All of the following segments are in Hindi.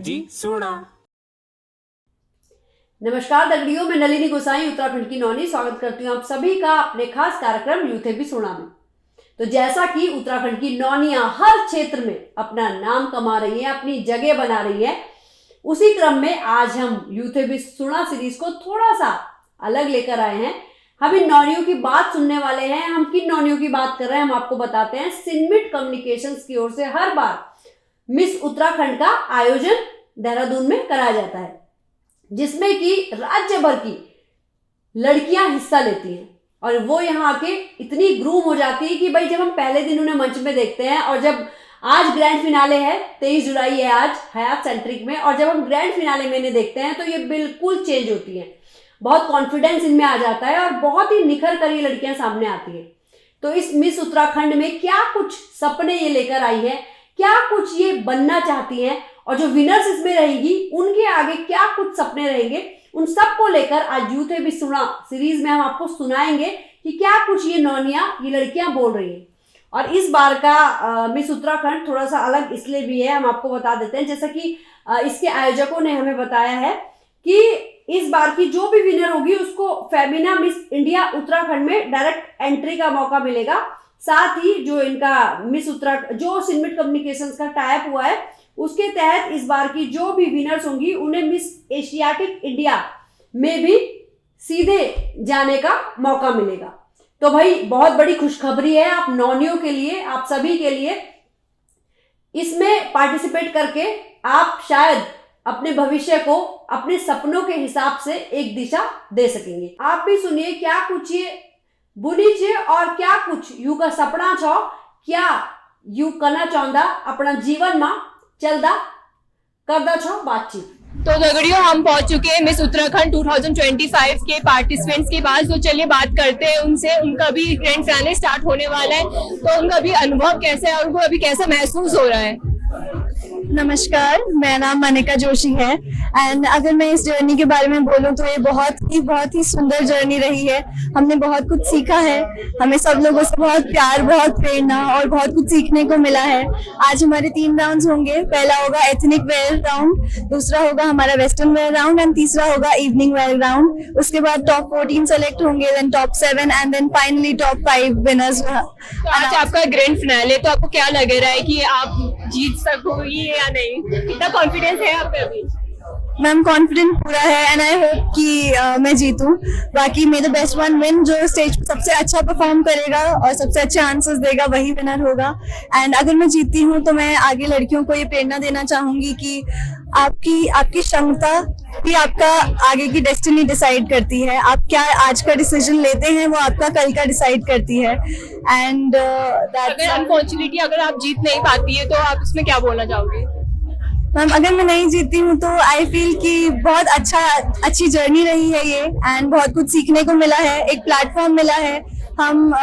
जी सुना। नमस्कार दगड़ियों, मैं नलिनी गोसाई उत्तराखंड की नौनी स्वागत करती हूँ आप सभी का अपने खास कार्यक्रम यूथ भी सुना में। तो जैसा कि उत्तराखंड की नौनियां हर क्षेत्र में अपना नाम कमा रही हैं, अपनी जगह बना रही हैं, उसी क्रम में आज हम यूथ भी सुना सीरीज को थोड़ा सा अलग लेकर आए हैं। हम इन नौनियों की बात सुनने वाले हैं। हम किन नौनियों की बात कर रहे हैं हम आपको बताते हैं। सिनमिट कम्युनिकेशंस की ओर से हर बार मिस उत्तराखंड का आयोजन देहरादून में कराया जाता है, जिसमें कि राज्य भर की लड़कियां हिस्सा लेती हैं और वो यहाँ आके इतनी ग्रूम हो जाती है कि भाई जब हम पहले दिन उन्हें मंच में देखते हैं और जब आज ग्रैंड फिनाले है, 23 जुलाई है आज हयात सेंट्रिक में, और जब हम ग्रैंड फिनाले में इन्हें देखते हैं तो ये बिल्कुल चेंज होती हैं। बहुत कॉन्फिडेंस इनमें आ जाता है और बहुत ही निखर कर ये लड़कियां सामने आती हैं। तो इस मिस उत्तराखंड में क्या कुछ सपने ये लेकर आई है, क्या कुछ ये बनना चाहती हैं, और जो विनर्स इसमें रहेंगी उनके आगे क्या कुछ सपने रहेंगे, उन सब को लेकर आज यूथ भी सुना सीरीज में हम आपको सुनाएंगे कि क्या कुछ ये नौनियां, ये लड़कियां बोल रही हैं। और इस बार का मिस उत्तराखंड थोड़ा सा अलग इसलिए भी है, हम आपको बता देते हैं। जैसा कि इसके आयोजकों ने हमें बताया है कि इस बार की जो भी विनर होगी उसको फेमिना मिस इंडिया उत्तराखंड में डायरेक्ट एंट्री का मौका मिलेगा। साथ ही जो इनका मिस उत्तराखंड जो सिनमिट कम्युनिकेशंस का टाइप हुआ है उसके तहत इस बार की जो भी विनर्स होंगी उन्हें मिस एशियाटिक इंडिया में भी सीधे जाने का मौका मिलेगा। तो भाई बहुत बड़ी खुशखबरी है आप नौनियों के लिए, आप सभी के लिए। इसमें पार्टिसिपेट करके आप शायद अपने भविष्य को अपने सपनों के हिसाब से एक दिशा दे सकेंगे। आप भी सुनिए क्या कुछ ये बुनी छे और क्या कुछ यू का सपना छो, क्या यू करना चाहता अपना जीवन में चलदा करदा छो बातचीत। तो दगड़ियों हम पहुंच चुके हैं मिस उत्तराखंड 2025 के पार्टिसिपेंट्स के पास। तो चलिए बात करते हैं उनसे। उनका भी ग्रैंड फाइनल स्टार्ट होने वाला है, तो उनका भी अनुभव कैसा है और उनको अभी कैसा महसूस हो रहा है। नमस्कार, मेरा नाम मनिका जोशी है एंड अगर मैं इस जर्नी के बारे में बोलूं तो ये बहुत ही सुंदर जर्नी रही है। हमने बहुत कुछ सीखा है, हमें सब लोगों से बहुत प्यार, बहुत प्रेरणा और बहुत कुछ सीखने को मिला है। आज हमारे 3 राउंड्स होंगे। पहला होगा एथनिक वेयर राउंड, दूसरा होगा हमारा वेस्टर्न वेयर राउंड एंड तीसरा होगा इवनिंग वेयर राउंड। उसके बाद टॉप 14 सेलेक्ट होंगे, then top 7 and then finally top 5 winners. तो आज आपका ग्रैंड फाइनल, तो आपको क्या लग रहा है कि आप जीत सकोगी या नहीं? कितना कॉन्फिडेंस है आप पे अभी? मैम कॉन्फिडेंट पूरा है एंड आई होप कि मैं जीतूं। बाकी मे द बेस्ट वन विन। जो स्टेज पे सबसे अच्छा परफॉर्म करेगा और सबसे अच्छे आंसर्स देगा वही विनर होगा। एंड अगर मैं जीतती हूँ तो मैं आगे लड़कियों को ये प्रेरणा देना चाहूंगी कि आपकी क्षमता भी आपका आगे की डेस्टिनी डिसाइड करती है। आप क्या आज का डिसीजन लेते हैं वो आपका कल का डिसाइड करती है। एंड अगर अनफॉर्चुनेटली अगर आप जीत नहीं पाती है तो आप इसमें क्या बोलना चाहोगे? मैम अगर मैं नहीं जीतती हूँ तो आई फील कि बहुत अच्छी जर्नी रही है ये एंड बहुत कुछ सीखने को मिला है, एक प्लेटफॉर्म मिला है। हम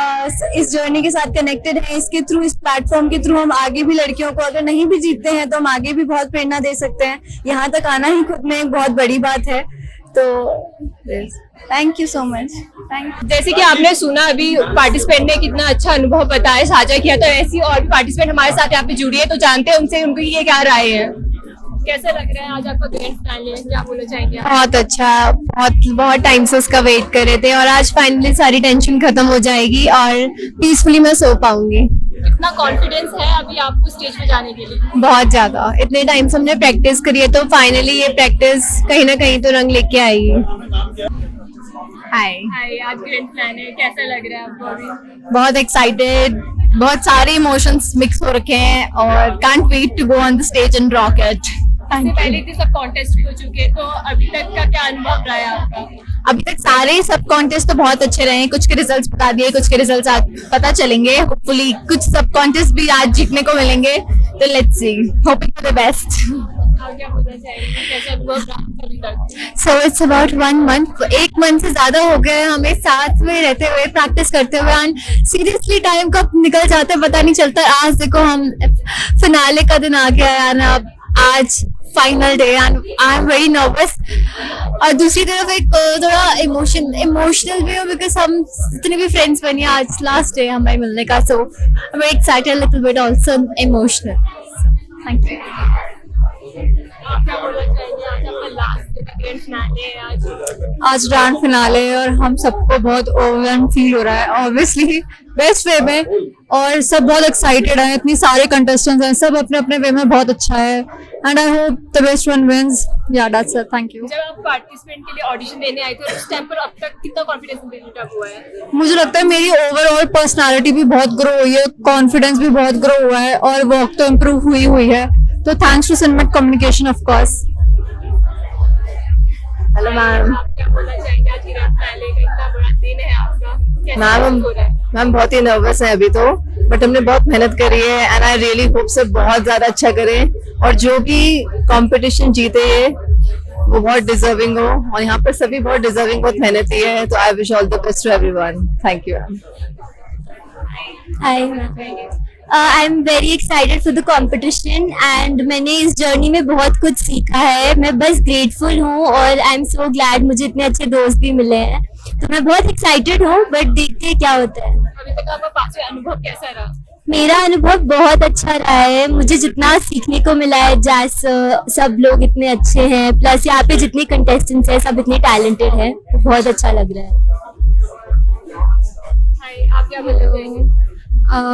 इस जर्नी के साथ कनेक्टेड हैं। इसके थ्रू, इस प्लेटफॉर्म के थ्रू हम आगे भी लड़कियों को अगर नहीं भी जीतते हैं तो हम आगे भी बहुत प्रेरणा दे सकते हैं। यहाँ तक आना ही खुद में एक बहुत बड़ी बात है। तो थैंक यू सो मच। जैसे कि आपने सुना अभी पार्टिसिपेंट ने कितना अच्छा अनुभव बताया, साझा किया, तो ऐसी और पार्टिसिपेंट हमारे साथ यहाँ पे जुड़ी है तो जानते हैं उनसे उनकी ये क्या राय है। कैसे लग रहा है आज आपका ग्रैंड फाइनल, क्या बोलना चाहेंगे? बहुत अच्छा, बहुत टाइम से उसका वेट कर रहे थे और आज फाइनली सारी टेंशन खत्म हो जाएगी और पीसफुली मैं सो पाऊंगी। कितना कॉन्फिडेंस है अभी आपको स्टेज पे जाने के लिए? बहुत ज्यादा। इतने टाइम से हमने प्रैक्टिस करी है तो फाइनली ये प्रैक्टिस कहीं ना कहीं तो रंग लेके आएगी। हाय, आज ग्रैंड फाइनल कैसा लग रहा है आपको अभी? बहुत एक्साइटेड, बहुत सारे इमोशंस मिक्स हो रखे हैं और can't wait to go on the stage and rock it. पहले भी सब कॉन्टेस्ट हो चुके, तो अभी तक का क्या अनुभव रहा है आपका? अभी तक सारे सब कॉन्टेस्ट तो बहुत अच्छे रहे हैं। कुछ के रिजल्ट्स बता दिए, कुछ के रिजल्ट्स पता चलेंगे। होपफुली कुछ सब कॉन्टेस्ट भी आज जीतने को मिलेंगे, तो let's see, hoping for the best. क्या बोलना चाहेंगे, कैसा अनुभव रहा अभी तक? So it's about 1 month, 1 month से ज्यादा हो गए हमें साथ में रहते हुए, प्रैक्टिस करते हुए एंड सीरियसली टाइम कब निकल जाता है पता नहीं चलता। आज देखो हम फिनाले का दिन आ गया है ना, आज final day and I am very nervous. और दूसरी तरफ एक थोड़ा इमोशनल भी हो बिकॉज हम जितने भी फ्रेंड्स बने, आज लास्ट डे हमें मिलने का, so I am very excited, little bit also emotional. Thank you. आप क्या बोलना चाहेंगे? आज आपका लास्ट ग्रैंड फिनाले है आज ग्रैंड फिनाले है और हम सबको बहुत ओवरवेल्म फील हो रहा है, ऑब्वियसली बेस्ट वे में, और सब बहुत एक्साइटेड हैं। इतनी सारे कंटेस्टेंट्स हैं, सब अपने अपने वे में बहुत अच्छा है, and I hope the best one wins. या दैट्स इट, थैंक यू। जब आप पार्टिसिपेंट के लिए ऑडिशन देने आए थे उस टाइम पर अब तक कितना कॉन्फिडेंस बिल्ड अप हुआ है? मुझे लगता है मेरी ओवरऑल पर्सनालिटी भी बहुत ग्रो हुई है, कॉन्फिडेंस भी बहुत ग्रो हुआ है, और वर्क तो इम्प्रूव हुई है, तो thanks to Cinemat communication of course. Hello ma'am. आप क्या बोलना चाहेंगे? आज ग्रैंड फिनाले का इतना बड़ा दिन है आपका, कैसा मैम हो रहा है? मैम बहुत ही नर्वस है अभी तो, बट हमने बहुत मेहनत करी है एंड आई रियली होप से बहुत ज्यादा अच्छा करें, और जो भी कंपटीशन जीते ये वो बहुत डिजर्विंग हो, और यहाँ पर सभी बहुत डिजर्विंग, बहुत मेहनती है, तो I wish all the best to everyone. Thank you ma'am. I am very excited for the competition and मैंने इस जर्नी में बहुत कुछ सीखा है। मैं बस ग्रेटफुल हूँ और आई एम सो ग्लैड मुझे इतने अच्छे दोस्त भी मिले हैं, तो मैं बहुत एक्साइटेड हूँ, बट देखते हैं क्या होता है। अभी तक आपका पांचवा अनुभव कैसा रहा? मेरा अनुभव बहुत अच्छा रहा है, मुझे जितना सीखने को मिला है, जैसे सब लोग इतने अच्छे हैं, प्लस यहाँ पे जितने कंटेस्टेंट्स हैं सब इतने टैलेंटेड हैं, बहुत अच्छा लग रहा है। हाय, आप क्या बोलना चाहेंगे?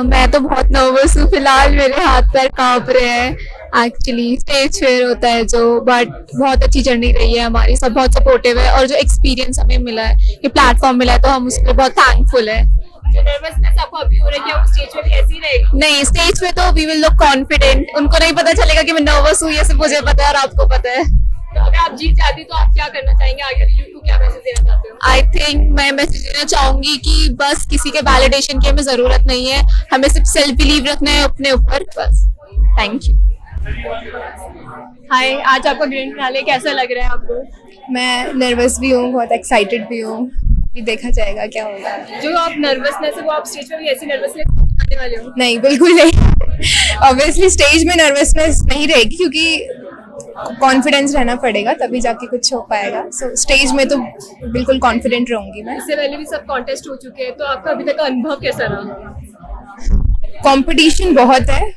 मैं तो बहुत नर्वस हूँ फिलहाल, मेरे हाथ पैर कांप रहे हैं। एक्चुअली स्टेज फेयर होता है जो, बट बहुत अच्छी जर्नी रही है हमारी, सब बहुत सपोर्टिव है, और जो एक्सपीरियंस हमें मिला है, ये प्लेटफॉर्म मिला है, तो हम उसके लिए बहुत थैंकफुल है। जो नर्वसनेस आपको अभी हो रही है क्या वो स्टेज पे भी ऐसी ही रहेगी? नहीं, स्टेज पे तो वी विल लुक कॉन्फिडेंट, उनको नहीं पता चलेगा कि मैं नर्वस हूँ, ये सिर्फ मुझे पता है और आपको पता है। तो अगर आप जीत जाती तो आप क्या करना चाहेंगे आगे? यूथ को क्या मैसेज देना चाहते हो? आई थिंक मैं मैसेज देना चाहूंगी कि बस किसी के वैलिडेशन की हमें जरूरत नहीं है, हमें सिर्फ सेल्फ बिलीव रखना है अपने ऊपर, बस। Thank you. हाय, आज आपका ग्रैंड फिनाले कैसा लग रहा है आपको? मैं नर्वस भी हूँ, बहुत एक्साइटेड भी हूँ, भी देखा जाएगा क्या होगा। जो आप नर्वसनेस है वो आप स्टेज पे भी ऐसी नर्वसनेस आने वाले हो? नहीं, बिल्कुल नहीं। ऑब्वियसली स्टेज में नर्वसनेस नहीं रहेगी, क्योंकि कॉन्फिडेंस रहना पड़ेगा, तभी जाके कुछ हो पाएगा। सो स्टेज में तो बिल्कुल कॉन्फिडेंट रहूंगी मैं। इससे पहले भी सब कॉन्टेस्ट हो चुके हैं, तो आपका अभी तक का अनुभव कैसा रहा? कंपटीशन बहुत है,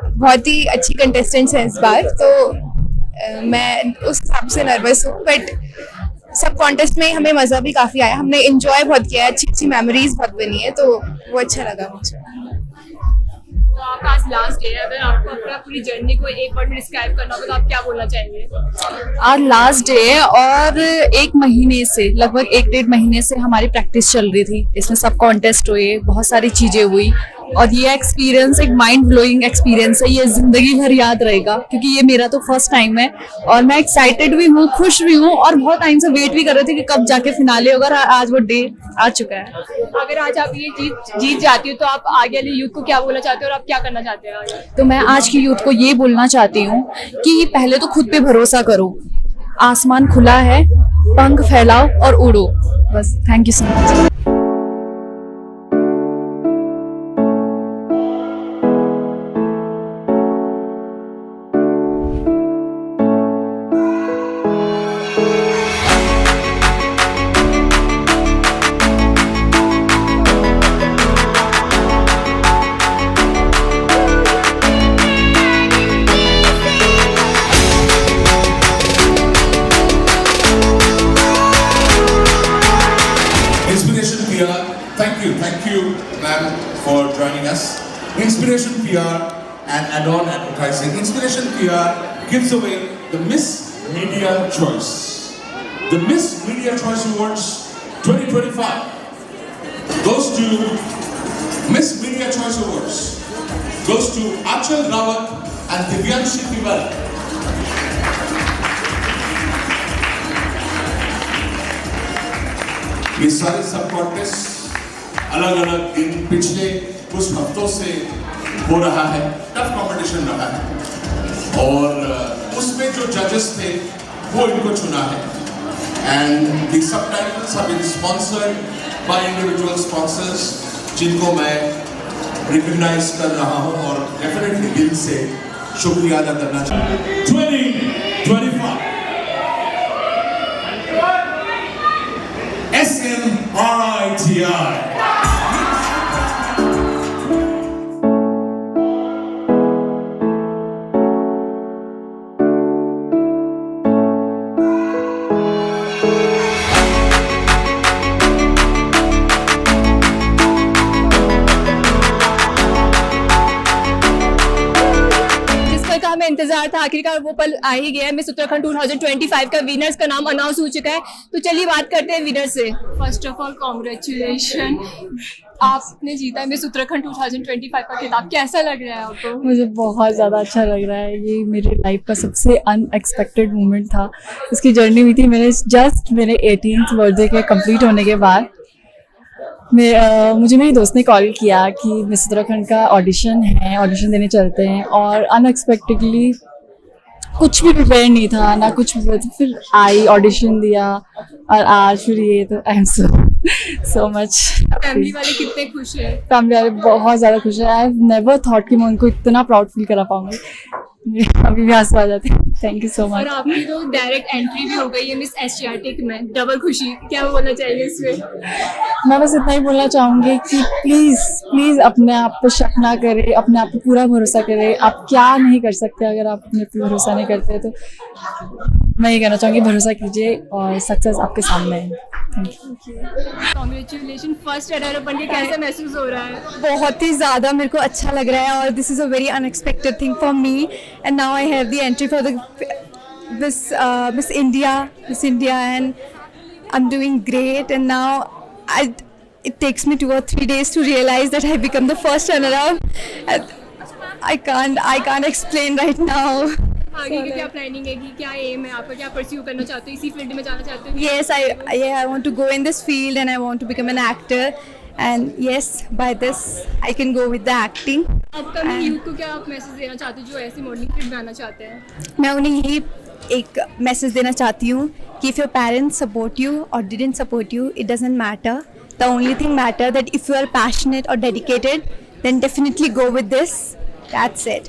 बहुत ही अच्छी कंटेस्टेंट्स हैं इस बार, तो मैं उस हिसाब से नर्वस हूँ, बट सब कॉन्टेस्ट में हमें मजा भी काफी आया, हमने एंजॉय बहुत किया है, अच्छी अच्छी मेमोरीज बहुत बनी है, तो वो अच्छा लगा मुझे। तो आपका आज लास्ट डे है, अगर आपको अपना पूरी जर्नी को एक वर्ड में डिस्क्राइब करना होगा तो आप क्या बोलना चाहेंगे? आज लास्ट डे है और एक महीने से, लगभग 1-1.5 महीने से हमारी प्रैक्टिस चल रही थी। इसमें सब कॉन्टेस्ट हुए, बहुत सारी चीजें हुई, और ये एक्सपीरियंस एक माइंड ब्लोइंग एक्सपीरियंस है, ये जिंदगी भर याद रहेगा, क्योंकि ये मेरा तो फर्स्ट टाइम है, और मैं एक्साइटेड भी हूँ, खुश भी हूँ, और बहुत टाइम से वेट भी कर रहे थे कि कब जाके फिनाले होगा, और आज वो डे आ चुका है। अगर आज आप ये जीत जाती हो तो आप आगे वाले यूथ को क्या बोलना चाहते हो और आप क्या करना चाहते हो आगे? तो मैं आज की यूथ को ये बोलना चाहती हूँ कि पहले तो खुद पे भरोसा करो, आसमान खुला है, पंख फैलाओ और उड़ो, बस। Thank you so much. Thank you, ma'am, for joining us. Inspiration PR and add-on advertising. Inspiration PR gives away the Miss Media Choice. The Miss Media Choice Awards 2025 goes to Miss Media Choice Awards goes to Achal Rawat and Divyanshi Tiwari. ये सारे सब कॉन्टेस्ट अलग अलग दिन पिछले कुछ हफ्तों से हो रहा है, टफ कंपटीशन रहा है, और उसमें जो जजेस थे वो इनको चुना है, and the subtitles have been sponsored by individual sponsors, जिनको मैं रिकॉग्नाइज कर रहा हूं और डेफिनेटली दिल से शुक्रिया अदा करना चाहता हूं। 2025 SMRITI हमें इंतजार था, आखिरकार वो पल आ ही गया। मिस उत्तराखंड 2025 का विनर्स का नाम अनाउंस हो चुका है, तो चलिए बात करते हैं विनर से। फर्स्ट ऑफ ऑल कॉन्ग्रेचुलेशन, आपने जीता मिस उत्तराखंड 2025 का खिताब। कैसा लग रहा है आपको? मुझे बहुत ज़्यादा अच्छा लग रहा है। ये मेरी लाइफ का सबसे अनएक्सपेक्टेड मोमेंट था। इसकी जर्नी हुई थी मेरे 18th बर्थडे के कंप्लीट होने के बाद। मुझे मेरी दोस्त ने कॉल किया कि मिस उत्तराखंड का ऑडिशन है, ऑडिशन देने चलते हैं, और अनएक्सपेक्टेडली कुछ भी प्रिपेयर नहीं था ना कुछ भी, फिर आई, ऑडिशन दिया और आज फिर ये, तो I am so much. Family वाले कितने खुश हैं? फैमिली वाले बहुत ज़्यादा खुश है। आई हैव नेवर थॉट कि मैं उनको इतना प्राउड फील करा पाऊंगी। अभी भी आंसू आ जाते हैं। थैंक यू सो और मच। आपकी तो डायरेक्ट एंट्री भी हो गई है मिस एशियाटिक में, डबल खुशी। क्या बोलना चाहिए इसमें? मैं बस इतना ही बोलना चाहूँगी कि प्लीज़ अपने आप पे शक ना करें, अपने आप पे पूरा भरोसा करें। आप क्या नहीं कर सकते अगर आप अपने पे भरोसा नहीं करते, तो मैं ये कहना चाहूँगी भरोसा कीजिए और सक्सेस आपके सामने है। Thank you. Congratulation, first runner बन के कैसा महसूस हो रहा है? बहुत ही ज़्यादा मेरे को अच्छा लग रहा है, और this is a very unexpected thing for me, and now I have the entry for the miss India, and I am doing great, and now it takes me 2 or 3 days to realize that I become the first runner-up. I can't explain right now. आगे की क्या प्लानिंग है, कि क्या एम है आपका, क्या परस्यू करना चाहते हो, इसी फील्ड में जाना चाहते हो? Yes, I want to go in this field, and I want to become an actor, and yes, by this I can go with the acting. Upcoming youth को क्या आप मैसेज देना चाहते हो जो ऐसी मॉडलिंग फील्ड में आना चाहते हैं? मैं उन्हें यही एक मैसेज देना चाहती हूँ कि if your parents support you or didn't support you, it doesn't matter. The only thing matter that if you are passionate or dedicated, then definitely go with this. That's it.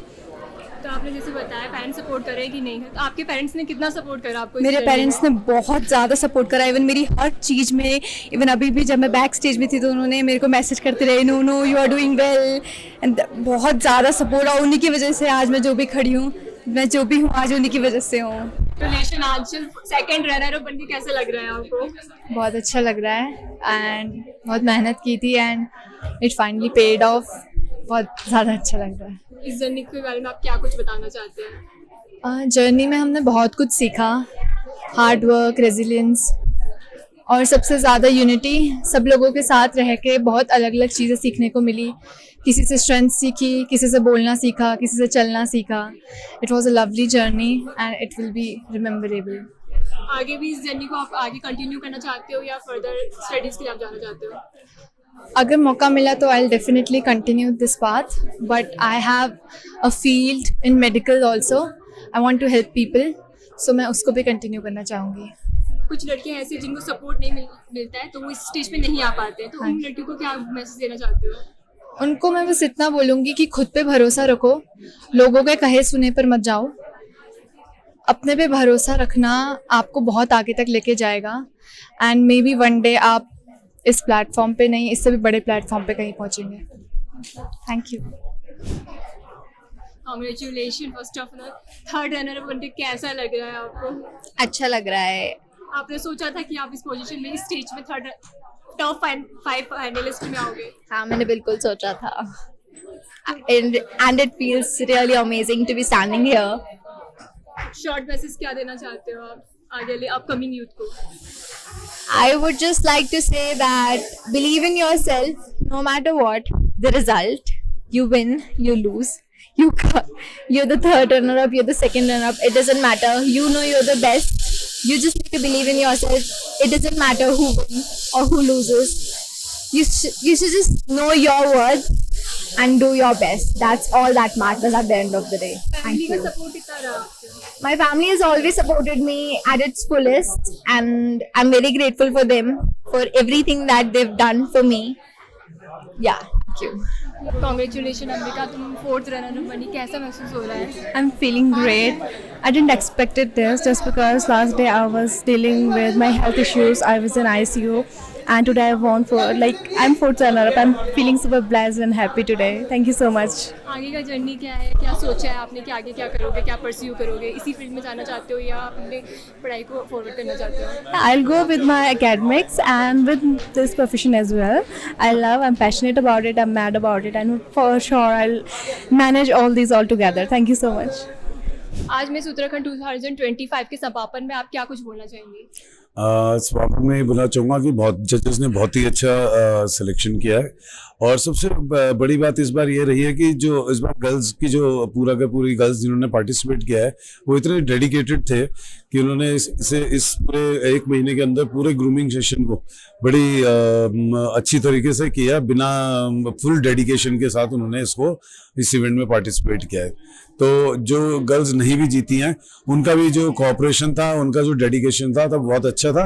तो आपने जैसे बताया पेरेंट्स सपोर्ट करे कि नहीं, तो आपके पेरेंट्स ने कितना सपोर्ट करा आपको? मेरे पेरेंट्स ने बहुत ज़्यादा सपोर्ट करा, इवन मेरी हर चीज़ में। इवन अभी भी जब मैं बैक स्टेज में थी तो उन्होंने मेरे को मैसेज करते रहे, know you are doing well, and बहुत ज़्यादा सपोर्ट। और उन्हीं की वजह से आज मैं जो भी खड़ी हूँ, मैं जो भी हूँ आज उन्हीं की वजह से हूँ। रिलेशन आज सेकंड रनर अप बनके कैसा लग रहा है आपको? बहुत अच्छा लग रहा है, एंड बहुत मेहनत की थी, and it finally paid of. बहुत ज़्यादा अच्छा लग रहा है। इस जर्नी के बारे में आप क्या कुछ बताना चाहते हैं? जर्नी में हमने बहुत कुछ सीखा, हार्ड वर्क, रेजिलियंस, और सबसे ज़्यादा यूनिटी। सब लोगों के साथ रह के बहुत अलग अलग चीज़ें सीखने को मिली। किसी से स्ट्रेंथ सीखी, किसी से बोलना सीखा, किसी से चलना सीखा। It was a lovely journey and it will be rememberable. आगे भी इस जर्नी को आप आगे कंटिन्यू करना चाहते हो या फर्दर स्टडीज़ के लिए आप जाना चाहते हो? अगर मौका मिला तो I will definitely continue this path, but I have a field in medical also. I want to help people, so मैं उसको भी कंटिन्यू करना चाहूँगी। कुछ लड़कियां ऐसी जिनको सपोर्ट नहीं मिलता है, तो वो इस स्टेज पे नहीं आ पाते हैं, तो उन लड़कियों को क्या मैसेज देना चाहते हो? उनको मैं बस इतना बोलूँगी कि खुद पे भरोसा रखो, लोगों के कहे सुने पर मत जाओ। अपने पे भरोसा रखना आपको बहुत आगे तक लेके जाएगा, and may be one day आप इस प्लेटफॉर्म पे नहीं, इससे भी बड़े प्लेटफॉर्म पे कहीं पहुँचेंगे। Thank you. Congratulation, first of all third runner up बनके कैसा लग रहा है आपको? अच्छा लग रहा है। आपने सोचा था कि आप इस पोजीशन में, इस स्टेज में थर्ड टॉप 5 फाइनलिस्ट में आओगे? हाँ, मैंने बिल्कुल सोचा था। And it feels really amazing to be standing here. Short message क्या देना चाहते हो आप आगे अपकमिंग यूथ को? I would just like to say that believe in yourself, no matter what the result. You win, you lose. You're the third runner-up, you're the second runner-up. It doesn't matter. You know you're the best. You just need to believe in yourself. It doesn't matter who wins or who loses. You should just know your worth and do your best. That's all that matters at the end of the day. Thank you. Support कितना रहा आपको? My family has always supported me at its fullest, and I'm very grateful for them for everything that they've done for me. Yeah, thank you. Congratulation Ambika, तुम फोर्थ रनर अप बनी, कैसा महसूस हो रहा है? I'm feeling great. I didn't expect it this just because last day I was dealing with my health issues. I was in ICU, and today I won I'm fourth runner up. I'm feeling super blessed and happy today. Thank you so much. आगे का जर्नी क्या है, क्या सोचा है आपने कि आगे क्या करोगे, क्या परस्यू करोगे? इसी फील्ड में जाना चाहते हो या आप अपने पढ़ाई को फॉरवर्ड करना चाहते हो? I'll go with my academics and with this profession as well. I'm passionate about it, I'm mad about it, and for sure I'll manage all these all together. Thank you so much. आज मिस उत्तराखंड 2025 के समापन में आप क्या कुछ बोलना चाहेंगे? समापन में बोलना चाहूँगा कि जजेस ने बहुत ही अच्छा सिलेक्शन किया है, और सबसे बड़ी बात इस बार ये रही है कि जो इस बार गर्ल्स की जो पूरा का पूरी गर्ल्स जिन्होंने पार्टिसिपेट किया है वो इतने डेडिकेटेड थे कि उन्होंने इस पूरे 1 महीने के अंदर पूरे ग्रूमिंग सेशन को बड़ी अच्छी तरीके से किया, बिना फुल डेडिकेशन के साथ उन्होंने इस इवेंट में पार्टिसिपेट किया है। तो जो गर्ल्स नहीं भी जीती हैं उनका भी जो कोऑपरेशन था, उनका जो डेडिकेशन था बहुत अच्छा था।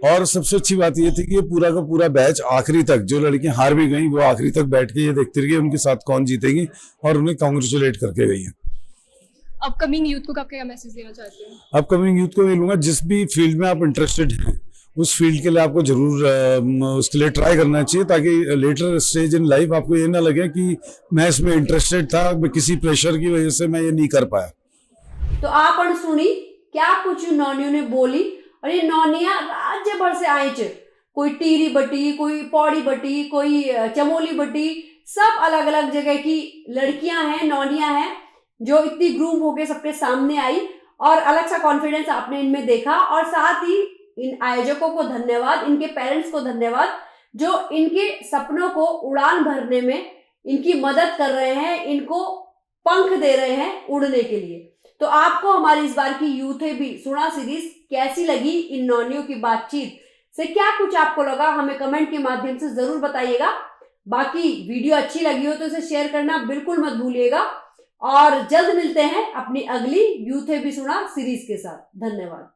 और सबसे अच्छी बात ये थी कि ये पूरा का पूरा बैच आखिरी तक, जो लड़कियां हार भी गई वो आखिरी तक बैठ के ये देखती रही उनके साथ कौन जीतेगी और उन्हें कॉन्ग्रेचुलेट करके गई हैं। अपकमिंग यूथ को आप क्या मैसेज देना चाहते हैं? अपकमिंग यूथ को ये लूंगा, जिस भी फील्ड में आप इंटरेस्टेड हैं उस फील्ड के लिए आपको जरूर उसके लिए ट्राई करना चाहिए, ताकि लेटर स्टेज इन लाइफ आपको ये ना लगे कि मैं इसमें इंटरेस्टेड था, किसी प्रेशर की वजह से मैं ये नहीं कर पाया। तो आप सुनी क्या कुछ नौनियों ने बोली, और ये नौनियां राज्य भर से आई च, कोई टीरी बटी, कोई पौड़ी बटी, कोई चमोली बटी, सब अलग अलग जगह की लड़कियां हैं, नौनियां हैं जो इतनी ग्रूम होके सबके सामने आई, और अलग सा कॉन्फिडेंस आपने इनमें देखा। और साथ ही इन आयोजकों को धन्यवाद, इनके पेरेंट्स को धन्यवाद जो इनके सपनों को उड़ान भरने में इनकी मदद कर रहे हैं, इनको पंख दे रहे हैं उड़ने के लिए। तो आपको हमारी इस बार की यूथ है भी सुना सीरीज कैसी लगी, इन नौनियों की बातचीत से क्या कुछ आपको लगा, हमें कमेंट के माध्यम से जरूर बताइएगा। बाकी वीडियो अच्छी लगी हो तो इसे शेयर करना बिल्कुल मत भूलिएगा, और जल्द मिलते हैं अपनी अगली यूथ है भी सुना सीरीज के साथ। धन्यवाद।